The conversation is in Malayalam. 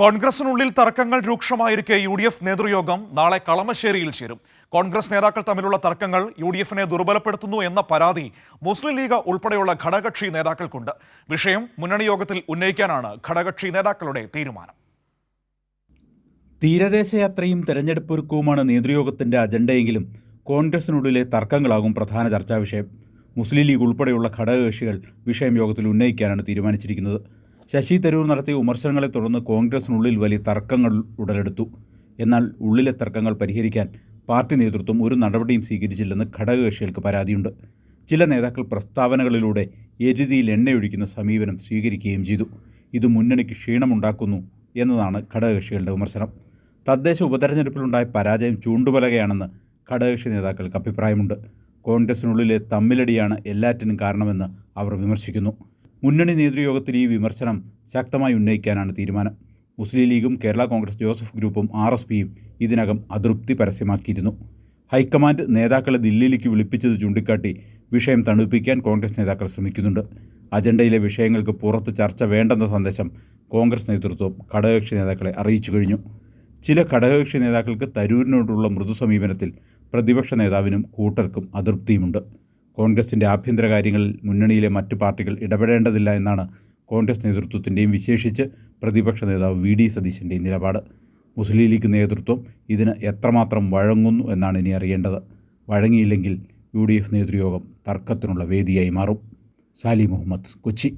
കോൺഗ്രസിനുള്ളിൽ തർക്കങ്ങൾ രൂക്ഷമായിരിക്കെ UDF നേതൃയോഗം നാളെ കളമശ്ശേരിയിൽ ചേരും. കോൺഗ്രസ് നേതാക്കൾ തമ്മിലുള്ള തർക്കങ്ങൾ UDFനെ ദുർബലപ്പെടുത്തുന്നു എന്ന പരാതി മുസ്ലിം ലീഗ് ഉൾപ്പെടെയുള്ള ഘടകകക്ഷി നേതാക്കൾക്കുണ്ട്. വിഷയം മുന്നണി യോഗത്തിൽ ഉന്നയിക്കാനാണ് ഘടകകക്ഷി നേതാക്കളുടെ തീരുമാനം. തീരദേശയാത്രയും തെരഞ്ഞെടുപ്പൊരുക്കവുമാണ് നേതൃയോഗത്തിന്റെ അജണ്ടയെങ്കിലും കോൺഗ്രസിനുള്ളിലെ തർക്കങ്ങളാകും പ്രധാന ചർച്ചാ വിഷയം. മുസ്ലിം ലീഗ് ഉൾപ്പെടെയുള്ള ഘടകകക്ഷികൾ വിഷയം യോഗത്തിൽ ഉന്നയിക്കാനാണ് തീരുമാനിച്ചിരിക്കുന്നത്. ശശി തരൂർ നടത്തിയ വിമർശനങ്ങളെ തുടർന്ന് കോൺഗ്രസിനുള്ളിൽ വലിയ തർക്കങ്ങൾ ഉടലെടുത്തു. എന്നാൽ ഉള്ളിലെ തർക്കങ്ങൾ പരിഹരിക്കാൻ പാർട്ടി നേതൃത്വം ഒരു നടപടിയും സ്വീകരിച്ചില്ലെന്ന് ഘടകകക്ഷികൾക്ക് പരാതിയുണ്ട്. ചില നേതാക്കൾ പ്രസ്താവനകളിലൂടെ എരുതിയിൽ എണ്ണയൊഴിക്കുന്ന സമീപനം സ്വീകരിക്കുകയും ചെയ്തു. ഇത് മുന്നണിക്ക് ക്ഷീണമുണ്ടാക്കുന്നു എന്നതാണ് ഘടകകക്ഷികളുടെ വിമർശനം. തദ്ദേശ ഉപതെരഞ്ഞെടുപ്പിലുണ്ടായ പരാജയം ചൂണ്ടുപലകയാണെന്ന് ഘടകകക്ഷി നേതാക്കൾക്ക് അഭിപ്രായമുണ്ട്. കോൺഗ്രസിനുള്ളിലെ തമ്മിലടിയാണ് എല്ലാറ്റിനും കാരണമെന്ന് അവർ വിമർശിക്കുന്നു. മുന്നണി നേതൃയോഗത്തിൽ ഈ വിമർശനം ശക്തമായി ഉന്നയിക്കാനാണ് തീരുമാനം. മുസ്ലിം ലീഗും കേരള കോൺഗ്രസ് ജോസഫ് ഗ്രൂപ്പും RSPയും ഇതിനകം അതൃപ്തി പരസ്യമാക്കിയിരുന്നു. ഹൈക്കമാൻഡ് നേതാക്കളെ ദില്ലിയിലേക്ക് വിളിപ്പിച്ചത് ചൂണ്ടിക്കാട്ടി വിഷയം തണുപ്പിക്കാൻ കോൺഗ്രസ് നേതാക്കൾ ശ്രമിക്കുന്നുണ്ട്. അജണ്ടയിലെ വിഷയങ്ങൾക്ക് പുറത്ത് ചർച്ച വേണ്ടെന്ന സന്ദേശം കോൺഗ്രസ് നേതൃത്വം ഘടകകക്ഷി നേതാക്കളെ അറിയിച്ചു കഴിഞ്ഞു. ചില ഘടകകക്ഷി നേതാക്കൾക്ക് തരൂരിനോടുള്ള മൃദു സമീപനത്തിൽ പ്രതിപക്ഷ നേതാവിനും കൂട്ടർക്കും അതൃപ്തിയുമുണ്ട്. കോൺഗ്രസിൻ്റെ ആഭ്യന്തര കാര്യങ്ങളിൽ മുന്നണിയിലെ മറ്റു പാർട്ടികൾ ഇടപെടേണ്ടതില്ല എന്നാണ് കോൺഗ്രസ് നേതൃത്വത്തിൻ്റെയും വിശേഷിച്ച് പ്രതിപക്ഷ നേതാവ് VD സതീശൻ്റെയും നിലപാട്. മുസ്ലിം ലീഗ് നേതൃത്വം ഇതിന് എത്രമാത്രം വഴങ്ങുന്നു എന്നാണ് ഇനി അറിയേണ്ടത്. വഴങ്ങിയില്ലെങ്കിൽ UDF നേതൃയോഗം തർക്കത്തിനുള്ള വേദിയായി മാറും. സാലി മുഹമ്മദ്, കൊച്ചി.